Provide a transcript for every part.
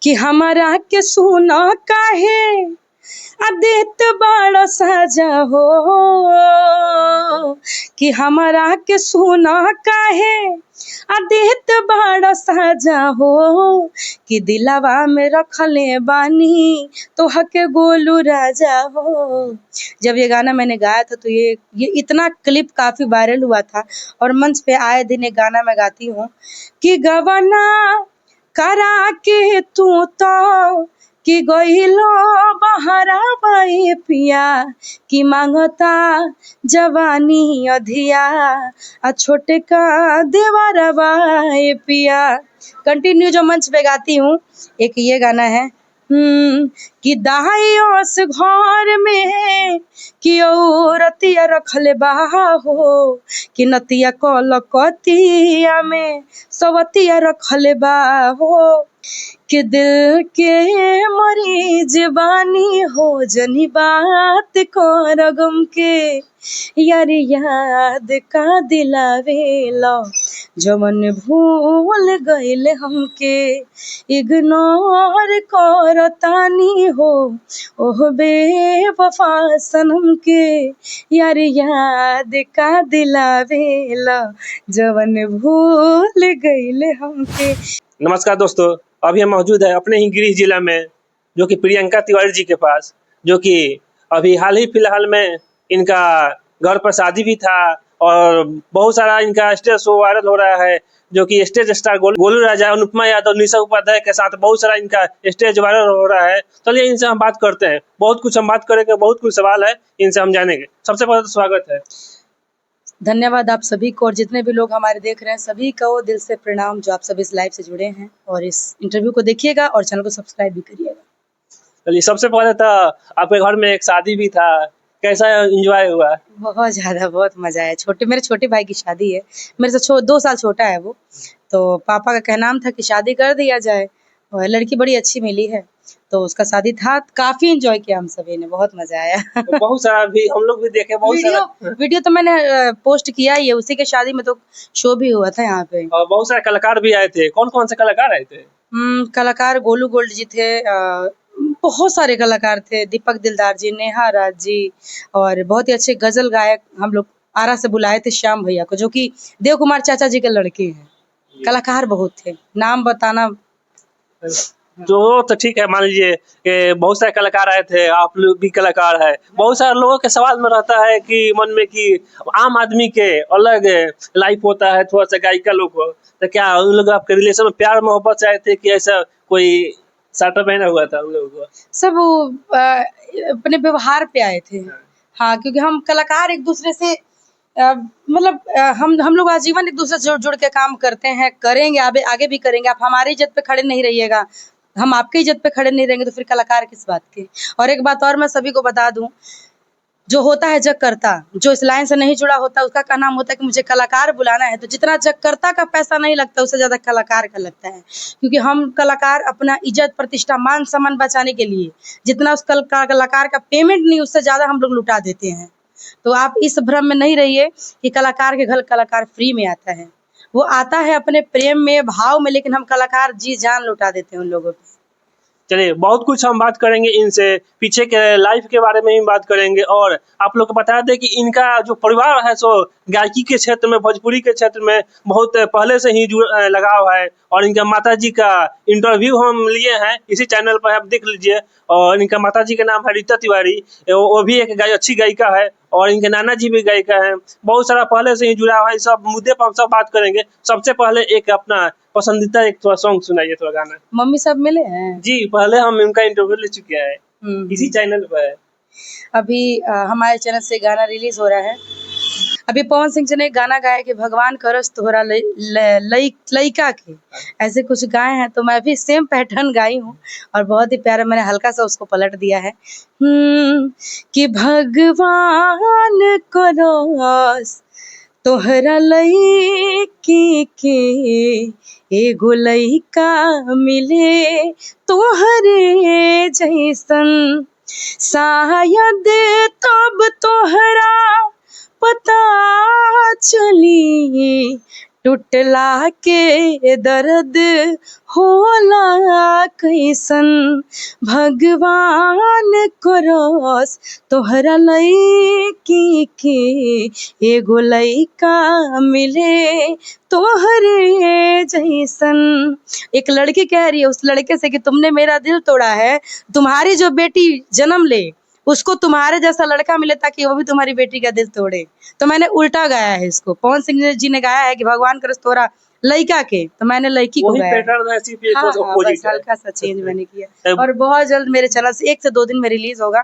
कि हमारा के सुना काहे देत बड़ा साजा हो, कि हमारा के सुना काहे देत बड़ा साजा हो, कि दिलावा में रखले बानी तो हके गोलू राजा हो। जब ये गाना मैंने गाया था तो ये इतना क्लिप काफी वायरल हुआ था और मंच पे आए दिन एक गाना मैं गाती हूँ कि गवना करा के तू तो कि गइलो बहरा बाई पिया, कि मांगता जवानी अधिया छोटे का देवरा बाई पिया। कंटिन्यू जो मंच पे गाती हूँ एक ये गाना है कि दाइयोस घर में कि औरतिया रखले बा हो, कि नतिया कलकतिया में सवतिया रखले बा हो, कि दिल के मरीज बानी हो जनी बात कर गम के, यार याद का दिलावेला जवन भूल गइले हमके, इग्नोर करतानी हो ओह बेवफा सनम के, यार याद का दिलावेला जवन भूल गइले हमके। नमस्कार दोस्तों, अभी हम मौजूद है अपने ही गृह जिला में जो कि प्रियंका तिवारी जी के पास, जो कि अभी हाल ही फिलहाल में इनका घर पर शादी भी था और बहुत सारा इनका स्टेज शो वायरल हो रहा है, जो कि स्टेज स्टार गोलू राजा, अनुपमा यादव, निशा उपाध्याय के साथ बहुत सारा इनका स्टेज वायरल हो रहा है। चलिए इनसे हम बात करते हैं, बहुत कुछ हम बात करेंगे, बहुत कुछ सवाल है इनसे हम जानेंगे। सबसे पहले तो स्वागत है। धन्यवाद आप सभी को, और जितने भी लोग हमारे देख रहे हैं सभी को दिल से प्रणाम जो आप सभी इस लाइव से जुड़े हैं, और इस इंटरव्यू को देखिएगा और चैनल को सब्सक्राइब भी करिएगा। चलिए सबसे पहले तो आपके घर में एक शादी भी था, कैसा एंजॉय हुआ? बहुत ज़्यादा, बहुत मजा आया। मेरे छोटे भाई की शादी है, मेरे से 2 साल छोटा है वो, तो पापा का कहना था कि शादी कर दिया जाए और लड़की बड़ी अच्छी मिली है तो उसका शादी था। काफी एंजॉय किया हम सभी ने, बहुत मजा आया। तो बहुत सारा भी हम लोग भी देखे, बहुत सारा वीडियो तो मैंने पोस्ट किया ही है, उसी के शादी में तो शो भी हुआ था यहाँ पे, और बहुत सारे कलाकार भी आए थे। कौन कौन से कलाकार आए थे? कलाकार गोलू गोल्ड जी थे, बहुत सारे कलाकार थे, दीपक दिलदार जी, नेहा राज जी, और बहुत ही अच्छे गजल गायक हम लोग आरा से बुलाए थे, श्याम भैया को, जो कि देव कुमार चाचा जी के लड़के हैं। कलाकार बहुत थे, नाम बताना तो ठीक है, मान लीजिए कि बहुत सारे कलाकार आए थे, आप लोग भी कलाकार है। बहुत सारे लोगों के सवाल में रहता है कि मन में कि आम आदमी के अलग लाइफ होता है, थोड़ा सा गायिका लोग हो, तो क्या उन लोग आपके रिलेशन में प्यार मोहब्बत से आए थे कि ऐसा कोई साटा बहना हुआ था उन लोगों को? सब अपने व्यवहार पे आए थे। हाँ, क्योंकि हम कलाकार एक दूसरे से मतलब हम लोग आजीवन एक दूसरे से जुड़ के काम करते हैं, करेंगे, आगे भी करेंगे। आप हमारी इज्जत पे खड़े नहीं रहिएगा, हम आपकी इज्जत पे खड़े नहीं रहेंगे तो फिर कलाकार किस बात के। और एक बात और मैं सभी को बता दूं, जो होता है जग करता, जो इस लाइन से नहीं जुड़ा होता उसका क्या नाम होता है कि मुझे कलाकार बुलाना है, तो जितना जग करता का पैसा नहीं लगता उससे ज्यादा कलाकार का लगता है। क्योंकि हम कलाकार अपना इज्जत प्रतिष्ठा मान सम्मान बचाने के लिए जितना उस कलाकार का पेमेंट नहीं उससे ज्यादा हम लोग लुटा देते हैं। तो आप इस भ्रम में नहीं रहिए कि कलाकार के घर कलाकार फ्री में आता है, वो आता है अपने प्रेम में, भाव में, लेकिन हम कलाकार जी जान लुटा देते हैं उन लोगों पे। चलिए बहुत कुछ हम बात करेंगे इनसे, पीछे के लाइफ के बारे में भी बात करेंगे, और आप लोग को बता दें कि इनका जो परिवार है सो गायकी के क्षेत्र में, भोजपुरी के क्षेत्र में बहुत पहले से ही लगाव है। और इनका माताजी का इंटरव्यू हम लिए हैं इसी चैनल पर, आप देख लीजिए। और इनका माताजी का नाम है रीता तिवारी, वो भी एक अच्छी गायिका है, और इनके नाना जी भी गायिका हैं। बहुत सारा पहले से ही जुड़ा हुआ है, इस सब मुद्दे पर हम सब बात करेंगे। सबसे पहले एक अपना पसंदीदा एक थोड़ा सॉन्ग सुनाइए, थोड़ा गाना। मम्मी सब मिले हैं जी, पहले हम इनका इंटरव्यू ले चुके हैं, इसी चैनल पर है। अभी हमारे चैनल से गाना रिलीज हो रहा है। अभी पवन सिंह जी ने गाना गाया कि भगवान करस तोहरा लइका के, ऐसे कुछ गाए हैं, तो मैं भी सेम पैटर्न गाई हूँ और बहुत ही प्यारा मैंने हल्का सा उसको पलट दिया है कि भगवान करस तोहरा लइकी के, एगो लइका मिले तोहरे जैसन, शायद तब तोहरा पता चली टूटला के दर्द होला कैसन, भगवान करस तोहरा लईकी के एगो लईका मिले तोहरे जैसन। एक लड़की कह रही है उस लड़के से कि तुमने मेरा दिल तोड़ा है, तुम्हारी जो बेटी जन्म ले उसको तुम्हारे जैसा लड़का मिले ताकि वो भी तुम्हारी बेटी का दिल तोड़े। तो मैंने उल्टा गाया है इसको। पवन सिंह जी ने गाया है कि भगवान करस तोरा लड़का के, तो मैंने लड़की को वही गाया है। पैटर्न है, सिर्फ एक हाँ, ऑपोजिट बस है। हल्का सा चेंज मैंने किया अब और बहुत जल्द मेरे चैनल से 1 से 2 दिन में रिलीज होगा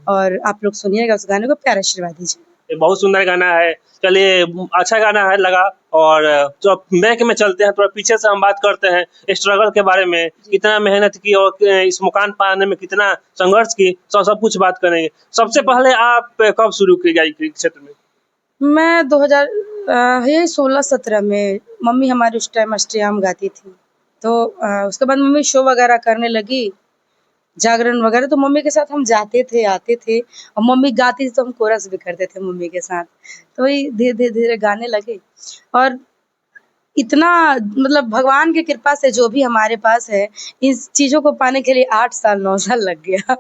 और आप लोग सुनिएगा उस गाने को, प्यार आशीर्वाद दीजिए। ये बहुत सुंदर गाना है। चलिए, अच्छा गाना है लगा। और तो बैक में चलते हैं, थोड़ा पीछे से हम बात करते हैं स्ट्रगल के बारे में, कितना मेहनत की और इस मुकाम पाने में कितना संघर्ष की, सब कुछ बात करेंगे। सबसे पहले आप कब शुरू की गायकी के क्षेत्र में? मैं 2016-17 में, मम्मी हमारी उस टाइम अष्टयाम गाती थी, तो उसके बाद मम्मी शो वगैरह करने लगी, जागरण वगैरह, तो मम्मी के साथ हम जाते थे आते थे और मम्मी गाती थी तो हम कोरस भी करते थे मम्मी के साथ। तो वही धीरे धीरे धीरे गाने लगे और इतना मतलब भगवान की कृपा से जो भी हमारे पास है, इस चीज़ों को पाने के लिए 8 साल 9 साल लग गया।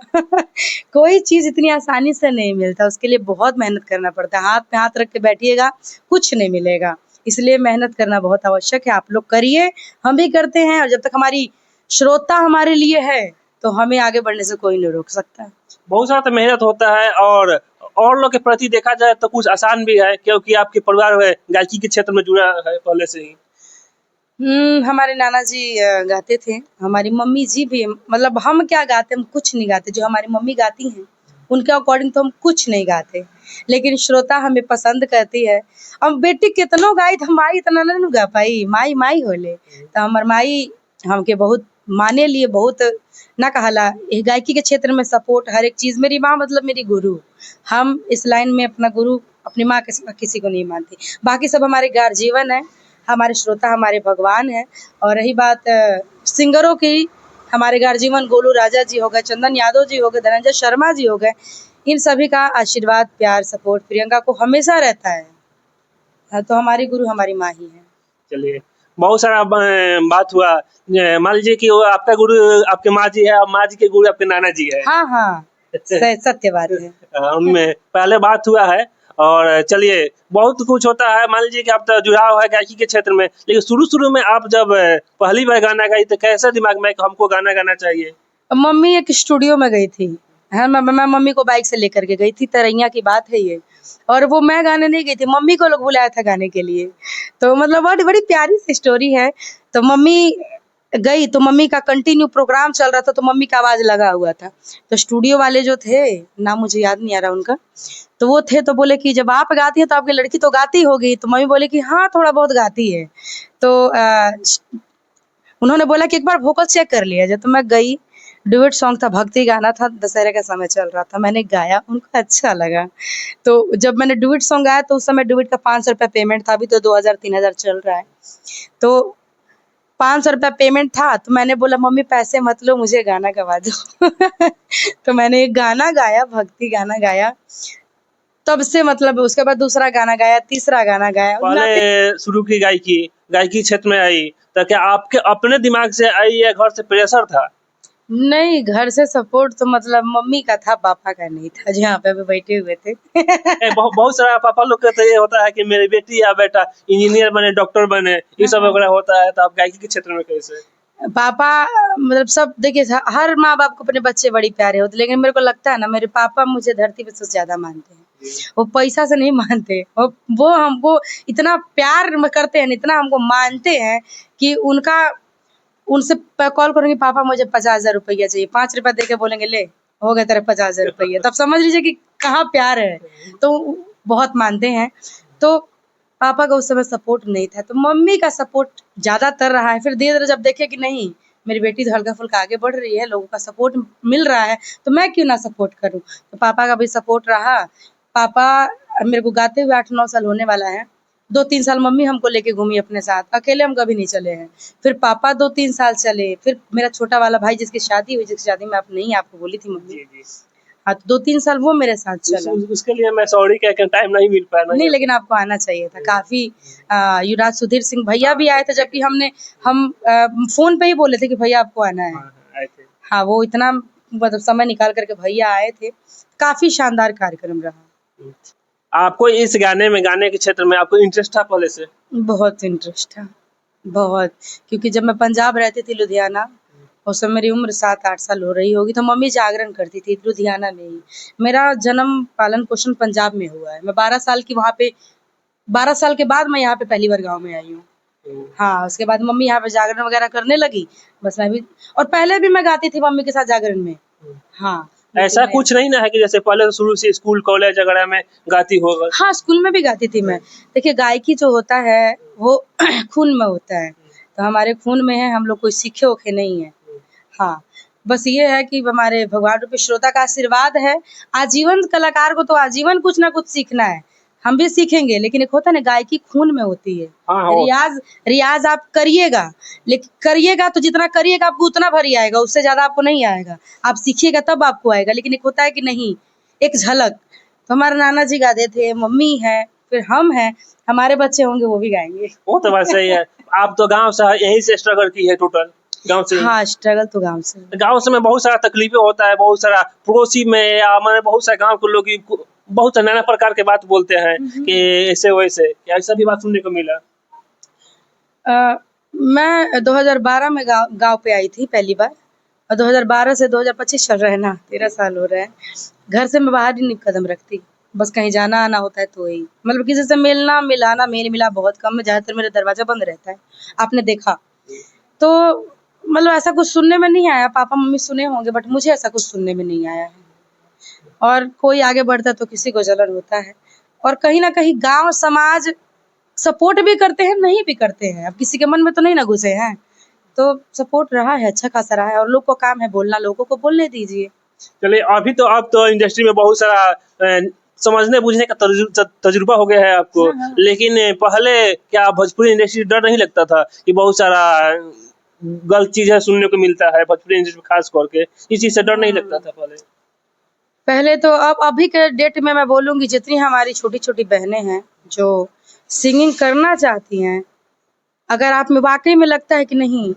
कोई चीज़ इतनी आसानी से नहीं मिलता, उसके लिए बहुत मेहनत करना पड़ता है। हाथ पे हाथ रख के बैठिएगा, कुछ नहीं मिलेगा। इसलिए मेहनत करना बहुत आवश्यक है। आप लोग करिए, हम भी करते हैं और जब तक हमारी श्रोता हमारे लिए है, तो हमें आगे बढ़ने से कोई नहीं रोक सकता। बहुत सारा तो मेहनत होता है और लोग के प्रति देखा जाए तो कुछ आसान भी है, क्योंकि आपके परिवार है गायकी के क्षेत्र में जुड़ा है पहले से ही। हमारे नाना जी गाते थे, हमारी मम्मी जी भी, मतलब हम क्या गाते, हम कुछ नहीं गाते। जो हमारी मम्मी गाती हैं उनके अकॉर्डिंग तो हम कुछ नहीं गाते, लेकिन श्रोता हमें पसंद करती है। अब बेटी कितनो गाई तो माई इतना नहीं गा पाई, माई माई होले। तो हमार माई हमके बहुत माने लिए, बहुत ना कहला ये गायकी के क्षेत्र में सपोर्ट हर एक चीज़। मेरी माँ मतलब मेरी गुरु। हम इस लाइन में अपना गुरु अपनी माँ के सिवा किसी को नहीं मानती। बाकी सब हमारे गार्जियन है, हमारे श्रोता हमारे भगवान हैं। और रही बात सिंगरों की, हमारे गार्जियन गोलू राजा जी हो गए, चंदन यादव जी हो गए, धनंजय शर्मा जी हो गए, इन सभी का आशीर्वाद प्यार सपोर्ट प्रियंका को हमेशा रहता है। तो हमारी गुरु हमारी माँ ही है। चलिए, बहुत सारा बात हुआ। मान लीजिए कि वो आपका गुरु आपके माँ जी है और माँ जी के गुरु आपके नाना जी है। हाँ हाँ, सत्य बात है। उनमें पहले बात हुआ है। और चलिए, बहुत कुछ होता है। मान लीजिए कि आप तो जुड़ाव है गायकी के क्षेत्र में, लेकिन शुरू में आप जब पहली बार गाना गाई तो कैसा दिमाग में कि हमको गाना गाना चाहिए? मम्मी एक स्टूडियो में गई थी। हाँ, मैं मम्मी को बाइक से लेकर के गई थी, तरैया की बात है ये। और वो मैं गाने नहीं गई थी, मम्मी को लोग बुलाया था गाने के लिए। तो मतलब बड़ी बड़ी प्यारी सी स्टोरी है। तो मम्मी गई तो मम्मी का कंटिन्यू प्रोग्राम चल रहा था, तो मम्मी का आवाज लगा हुआ था। तो स्टूडियो वाले जो थे, नाम मुझे याद नहीं आ रहा उनका, तो वो थे, तो बोले कि जब आप गाती है तो आपकी लड़की तो गाती होगी। तो मम्मी बोले कि हाँ थोड़ा बहुत गाती है। तो उन्होंने बोला कि एक बार वोकल चेक कर लिया जाए। तो मैं गई, डुएट सॉन्ग था, भक्ति गाना था, दशहरे का समय चल रहा था, मैंने गाया, उनको अच्छा लगा। तो जब मैंने डुएट सॉन्ग गाया तो उस समय डुएट का 500 रुपया पेमेंट था, अभी तो 2000-3000 चल रहा है। तो 500 रुपया पेमेंट था, तो मैंने बोला मम्मी पैसे मत लो, मुझे गाना गवा दो। तो मैंने एक गाना गाया, भक्ति गाना गाया। तब से मतलब उसके बाद दूसरा गाना गाया, तीसरा गाना गाया। पहले शुरू की गायकी क्षेत्र में आई तो क्या आपके अपने दिमाग से आई या घर से प्रेशर था? नहीं, घर से सपोर्ट तो मतलब मम्मी का था, पापा का नहीं था, जो यहाँ पे भी बैठे हुए थे। बहुत सारा पापा लोग का तो ये होता है कि मेरी बेटी या बेटा इंजीनियर बने, डॉक्टर बने, ये सब वगैरह होता है। तो आप गायकी के क्षेत्र में कैसे? पापा मतलब सब देखिए, हर माँ बाप को अपने बच्चे बड़ी प्यारे होते, लेकिन मेरे को लगता है ना, मेरे पापा मुझे धरती पे सबसे ज्यादा मानते हैं। वो पैसा से नहीं मानते, वो हमको इतना प्यार करते हैं, इतना हमको मानते हैं कि उनसे कॉल करूंगी, पापा मुझे 50,000 रुपया चाहिए, 5 रुपया दे के बोलेंगे ले हो गए तेरे 50,000 रुपया। तब समझ लीजिए कि कहाँ प्यार है। तो बहुत मानते हैं। तो पापा का उस समय सपोर्ट नहीं था, तो मम्मी का सपोर्ट ज्यादातर रहा है। फिर धीरे धीरे जब देखे कि नहीं, मेरी बेटी तो हल्का फुल्का आगे बढ़ रही है, लोगों का सपोर्ट मिल रहा है, तो मैं क्यों ना सपोर्ट करूं। तो पापा का भी सपोर्ट रहा। पापा मेरे को गाते हुए 8-9 साल होने वाला है। 2-3 साल मम्मी हमको लेके घूमी अपने साथ, अकेले हम कभी नहीं चले हैं। फिर पापा 2-3 साल चले, फिर मेरा छोटा वाला भाई जिसकी शादी हुई, जिसकी शादी में आप नहीं, आपको बोली थी मम्मी, जी जी। हाँ, तो 2-3 साल वो मेरे साथ चला। उसके लिए मैं सॉरी कह के टाइम नहीं मिल पाया नहीं, लेकिन आपको आना चाहिए था काफी। युवराज सुधीर सिंह भैया भी आए थे, जबकि हम फोन पे ही बोले थे कि भैया आपको आना है। आए थे। हाँ, वो इतना मतलब समय निकाल करके भैया आए थे। काफी शानदार कार्यक्रम रहा। आपको इस गाने के क्षेत्र में आपको इंटरेस्ट था पहले से? बहुत इंटरेस्ट था, बहुत। क्योंकि जब मैं पंजाब रहती थी, लुधियाना, उस समय मेरी उम्र 7-8 साल हो रही होगी, तो मम्मी जागरण करती थी लुधियाना में ही। मेरा जन्म पालन पोषण पंजाब में हुआ है। मैं 12 साल की वहाँ पे 12 साल के बाद मैं यहाँ पे पहली बार गाँव में आई हूँ। हाँ, उसके बाद मम्मी यहाँ पे जागरण वगैरह करने लगी, बस मैं भी। और पहले भी मैं गाती थी मम्मी के साथ जागरण में। हाँ, ऐसा कुछ नहीं ना है कि जैसे पहले तो शुरू से स्कूल कॉलेज वगैरह में गाती हो? हाँ, स्कूल में भी गाती थी मैं। देखिए, गायकी जो होता है वो खून में होता है, तो हमारे खून में है, हम लोग कोई सीखे ओखे नहीं है। हाँ, बस ये है कि हमारे भगवान रूपी श्रोता का आशीर्वाद है। आजीवन कलाकार को तो आजीवन कुछ ना कुछ सीखना है। हम भी सीखेंगे, लेकिन एक होता है ना, गायकी खून में होती है। हाँ। रियाज आप करिएगा, लेकिन करिएगा तो जितना करिएगा आपको उतना भर ही आएगा, उससे ज्यादा आपको नहीं आएगा। आप सीखिएगा तब आपको आएगा, लेकिन एक होता है कि नहीं, एक झलक। तो हमारे नाना जी गाते थे, मम्मी है, फिर हम हैं, हमारे बच्चे होंगे वो भी गाएंगे। वो तो बात सही है। आप तो गांव से यहीं से स्ट्रगल की है टोटल? गांव से? हाँ, स्ट्रगल तो गाँव से। गांव से में बहुत सारा तकलीफें होता है, बहुत सारा पड़ोसी में या हमारे बहुत सारे गांव के लोग बहुत सारे नाना प्रकार के बात बोलते हैं कि ऐसे वैसे, क्या ऐसा भी बात सुनने को मिला? मैं 2012 में गांव पे आई थी पहली बार, और 2012 से 2025 चल रहा है ना, 13 साल हो रहे हैं। घर से मैं बाहर ही नहीं कदम रखती, बस कहीं जाना आना होता है तो ही, मतलब किसी से मिलना मिलाना मेल मिला बहुत कम है, ज्यादातर मेरा दरवाजा बंद रहता है, आपने देखा। तो मतलब ऐसा कुछ सुनने में नहीं आया, पापा मम्मी सुने होंगे, बट मुझे ऐसा कुछ सुनने में नहीं आया है। और कोई आगे बढ़ता तो किसी को जलन होता है, और कहीं ना कहीं गांव समाज सपोर्ट भी करते हैं, नहीं भी करते हैं, अब किसी के मन में तो नहीं ना घुसे हैं, तो सपोर्ट रहा है, अच्छा खासा रहा है, और लोग को काम है बोलना, लोगों को बोलने दीजिए। चलिए, अभी तो आप तो इंडस्ट्री में बहुत सारा समझने बूझने का तजुर्बा हो गया है आपको। हाँ, हाँ। लेकिन पहले क्या भोजपुरी इंडस्ट्री डर नहीं लगता था कि बहुत सारा गलत चीजें सुनने को मिलता है भोजपुरी इंडस्ट्री में, खास करके इस चीज से डर नहीं लगता था पहले? पहले तो, अब अभी के डेट में मैं बोलूंगी, जितनी हमारी छोटी छोटी बहनें हैं जो सिंगिंग करना चाहती हैं, अगर आप में वाकई में लगता है कि नहीं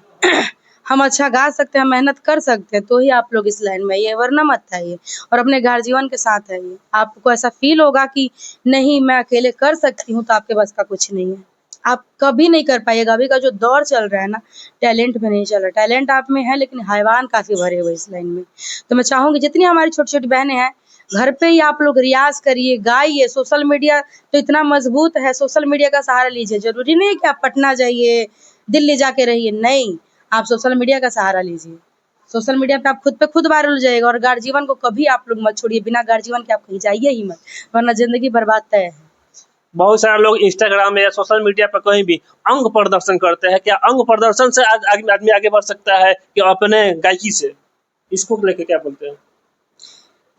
हम अच्छा गा सकते हैं, मेहनत कर सकते हैं, तो ही आप लोग इस लाइन में आइए, वरना मत आइए। और अपने गार्जियन के साथ आइए, आपको ऐसा फील होगा कि नहीं मैं अकेले कर सकती हूँ, तो आपके बस का कुछ नहीं है, आप कभी नहीं कर पाइएगा। अभी का जो दौर चल रहा है ना, टैलेंट में नहीं चल रहा, टैलेंट आप में है लेकिन हैवान काफी भरे हुए इस लाइन में। तो मैं चाहूंगी जितनी हमारी छोटी छोटी बहनें हैं, घर पे ही आप लोग रियाज करिए, गाइए। सोशल मीडिया तो इतना मजबूत है, सोशल मीडिया का सहारा लीजिए। जरूरी नहीं है कि आप पटना जाइए, दिल्ली जाके रहिए, नहीं, आप सोशल मीडिया का सहारा लीजिए। सोशल मीडिया पे आप खुद पे खुद वायरल हो जाएगा। और गार्जियन को कभी आप लोग मत छोड़िए, बिना गार्जियन के आप कहीं जाइए ही मत, वरना जिंदगी बर्बाद तय है। बहुत सारे लोग इंस्टाग्राम में या सोशल मीडिया पर कहीं भी अंग प्रदर्शन करते हैं। क्या अंग प्रदर्शन से आदमी आगे बढ़ सकता है कि अपने गायकी से? इसको लेके क्या बोलते हैं?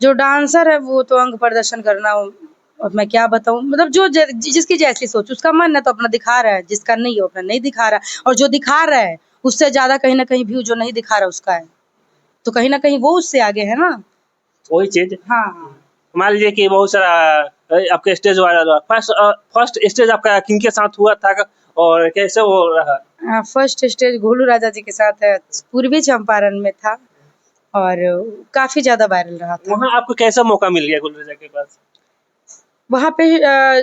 जो डांसर है वो तो अंग प्रदर्शन करना, और मैं क्या बताऊं, मतलब जो जिसकी जैसी सोच, उसका मन है तो अपना दिखा रहा है, जिसका नहीं है वो अपना नहीं दिखा रहा है। और जो दिखा रहा है उससे ज्यादा कहीं ना कहीं व्यू जो नहीं दिखा रहा उसका है, तो कहीं ना कहीं वो उससे आगे है ना। वही चीज। हाँ, हाँ। मान लीजिए कि बहुत सारा आपके स्टेज वायरल हुआ, फर्स्ट स्टेज आपका किनके साथ हुआ था और कैसे वो रहा? फर्स्ट स्टेज गोलू राजा जी के साथ है, पूर्वी चंपारण में था, और काफी ज्यादा वायरल रहा था। वहाँ आपको कैसा मौका मिल गया गुलरेजा के पास? वहाँ पे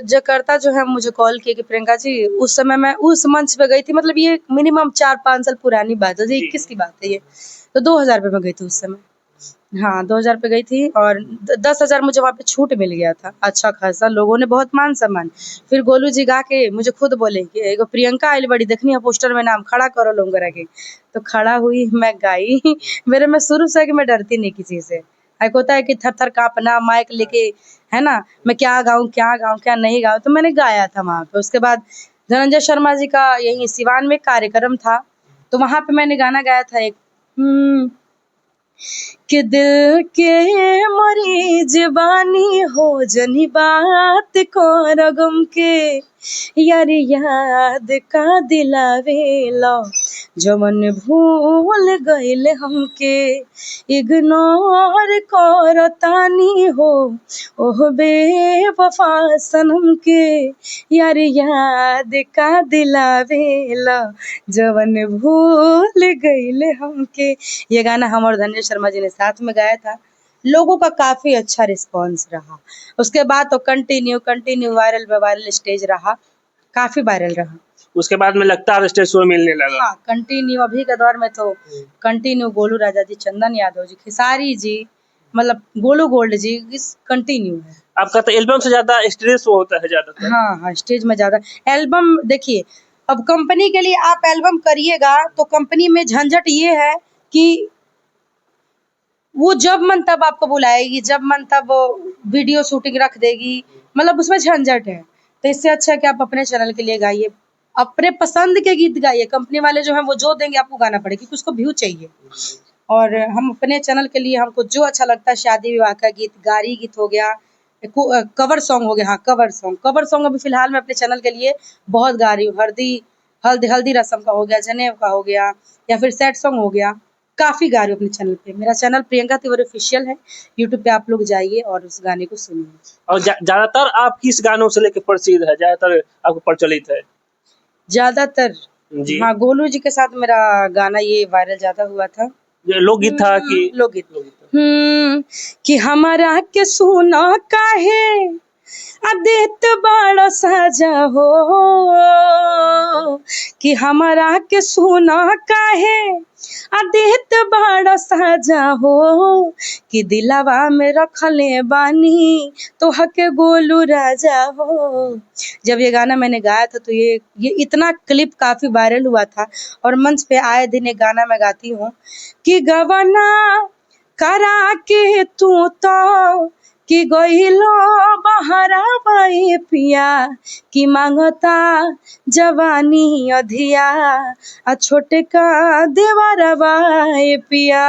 जकार्ता जो है मुझे कॉल किया कि प्रियंका जी, उस समय मैं उस मंच पे गई थी, मतलब ये मिनिमम 4-5 साल पुरानी बात है, 21 की बात है ये, तो 2000 पे मैं गई थी उस समय। हाँ, 2000 पे गई थी, और 10,000 मुझे वहाँ पे छूट मिल गया था, अच्छा खासा, लोगों ने बहुत मान सम्मान। फिर गोलू जी गा के मुझे खुद बोले कि एगो प्रियंका आइल बड़ी, देखनी है पोस्टर में नाम, खड़ा करो लोग करा के। तो खड़ा हुई, मैं गाई मेरे में शुरू से कि मैं डरती नहीं किसी से, एक होता है कि थर थर कांपना, माइक लेके, है ना, मैं क्या गाऊं क्या नहीं गाऊं, तो मैंने गाया था वहाँ पे। उसके बाद धनंजय शर्मा जी का यही सिवान में कार्यक्रम था, तो वहाँ पे मैंने गाना गाया था एक, कि दिल के मरीज बानी हो जनी बात को रगम के, यार याद का दिलावेला जवन भूल गइल हमके इग्नोर करतानी हो ओह बेवफा सनम के। यार याद का दिलावेला जवन भूल गइल हमके। ये गाना हम और धन्य शर्मा जी ने साथ में गाया था। लोगों का काफी अच्छा रिस्पॉन्स रहा। उसके बाद तो कंटिन्यू वायरल स्टेज रहा, काफी वायरल रहा। उसके बाद में लगता है स्टेज शो मिलने लगा। हाँ, कंटिन्यू अभी के दौर में तो कंटिन्यू गोलू राजा जी, चंदन यादव जी, खेसारी जी, मतलब गोलू गोल्ड जी कंटिन्यू है। आपका तो एल्बम से ज्यादा स्टेज शो होता है ज्यादातर। हाँ, स्टेज में ज्यादा। एल्बम देखिए, अब कंपनी के लिए आप एल्बम करिएगा तो कंपनी में झंझट ये है कि वो जब मन तब आपको बुलाएगी, जब मन तब वीडियो शूटिंग रख देगी, मतलब उसमें झंझट है। तो इससे अच्छा है कि आप अपने चैनल के लिए गाइए, अपने पसंद के गीत गाइए। कंपनी वाले जो हैं वो जो देंगे आपको गाना पड़ेगा क्योंकि उसको व्यू चाहिए। और हम अपने चैनल के लिए हमको जो अच्छा लगता है, शादी विवाह का गीत, गारी गीत हो गया, कवर सॉन्ग हो गया। हाँ, कवर सॉन्ग अभी फिलहाल मैं अपने चैनल के लिए बहुत गा रही हूँ। हल्दी रस्म का हो गया, जनेब का हो गया, या फिर सैड सॉन्ग हो गया, काफी गा रही हूँ अपने चैनल पे। मेरा चैनल प्रियंका तिवारी ऑफिशियल है, यूट्यूब पे आप लोग जाइए और उस गाने को सुनिए। और ज्यादातर आप किस गानों से लेकर प्रसिद्ध है, ज्यादातर आपको प्रचलित है? ज्यादातर जी। हाँ, गोलू जी के साथ मेरा गाना ये वायरल ज्यादा हुआ था। ये लोकगीत था कि लोकगीत कि हमारा के सुना काहे देत बड़ा साजा हो, कि हमारा के सुना काहे देत बड़ा साजा हो, कि दिलावा में रखले बानी तो हके गोलू राजा हो। जब ये गाना मैंने गाया था तो ये इतना क्लिप काफी वायरल हुआ था। और मंच पे आए दिन एक गाना मैं गाती हूँ कि गवना करा के तू तो कि गइलो बहरा बाई पिया, कि मांगता जवानी अधिया छोटे का देवरा बाई पिया।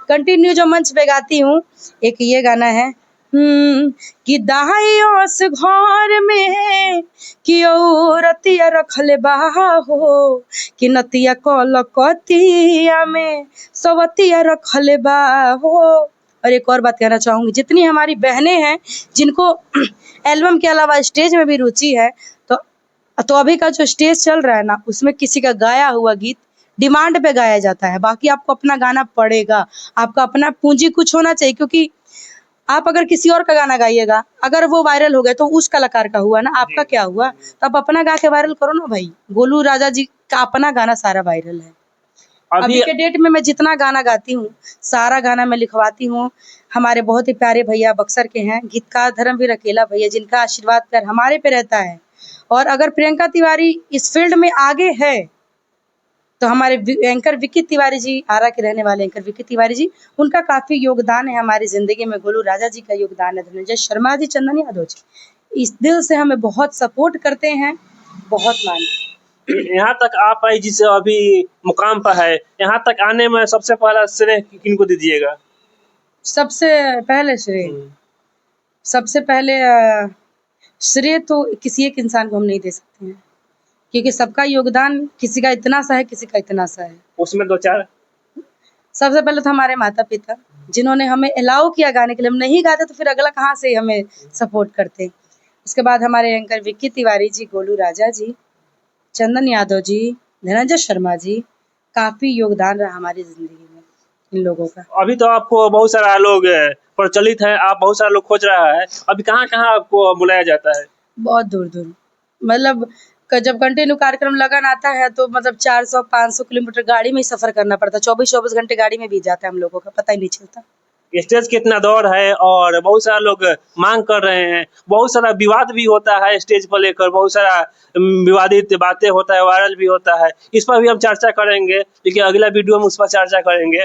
कंटिन्यू जो मंच पे गाती हूँ, एक ये गाना है कि दहाइयों से घर में कि औरतिया रखले बाहा हो, कि नतिया कलकतिया में सवतिया रखले बा हो। और एक और बात कहना चाहूंगी, जितनी हमारी बहनें हैं जिनको एल्बम के अलावा स्टेज में भी रुचि है, तो अभी का जो स्टेज चल रहा है ना, उसमें किसी का गाया हुआ गीत डिमांड पे गाया जाता है। बाकी आपको अपना गाना पड़ेगा, आपका अपना पूंजी कुछ होना चाहिए। क्योंकि आप अगर किसी और का गाना गाइएगा, अगर वो वायरल हो गया तो उस कलाकार का हुआ ना, आपका क्या हुआ? तो आप अपना गा के वायरल करो ना भाई। गोलू राजा जी का अपना गाना सारा वायरल है। अभी के डेट में मैं जितना गाना गाती हूँ, सारा गाना मैं लिखवाती हूँ। हमारे बहुत ही प्यारे भैया बक्सर के हैं, गीतकार धर्मवीर अकेला भैया, जिनका आशीर्वाद कर हमारे पे रहता है। और अगर प्रियंका तिवारी इस फील्ड में आगे है तो हमारे एंकर विक्की तिवारी जी, आरा के रहने वाले एंकर विक्की तिवारी जी, उनका काफी योगदान है हमारी जिंदगी में। गोलू राजा जी का योगदान है, धनंजय शर्मा जी, चंदन यादव जी इस दिल से हमें बहुत सपोर्ट करते हैं, बहुत मानते। यहाँ तक आप आई जिस अभी मुकाम पर है, यहाँ तक आने में सबसे पहला श्रेय किनको दीजिएगा? सबसे पहले श्रेय तो किसी एक इंसान को हम नहीं दे सकते हैं, क्योंकि सबका योगदान किसी का इतना सा है, किसी का इतना सा है। उसमें दो चार सबसे पहले तो हमारे माता पिता, जिन्होंने हमें अलाउ किया गाने के लिए। हम नहीं गाते तो फिर अगला कहाँ से हमें सपोर्ट करते। उसके बाद हमारे एंकर विक्की तिवारी जी, गोलू राजा जी, चंदन यादव जी, धनंजय शर्मा जी, काफी योगदान रहा हमारी जिंदगी में इन लोगों का। अभी तो आपको बहुत सारा लोग प्रचलित है, आप बहुत सारा लोग खोज रहा है, अभी कहाँ कहाँ आपको बुलाया जाता है? बहुत दूर दूर, मतलब जब कंटिन्यू कार्यक्रम लगन आता है तो मतलब 400-500 किलोमीटर गाड़ी में ही सफर करना पड़ता है। 24 घंटे गाड़ी में बीत जाता है हम लोगों का, पता ही नहीं चलता। स्टेज कितना दौर है और बहुत सारा लोग मांग कर रहे हैं, बहुत सारा विवाद भी होता है स्टेज पर लेकर, बहुत सारा विवादित बातें होता है, वायरल भी होता है। इस पर भी हम चर्चा करेंगे, लेकिन अगला वीडियो में उस पर चर्चा करेंगे।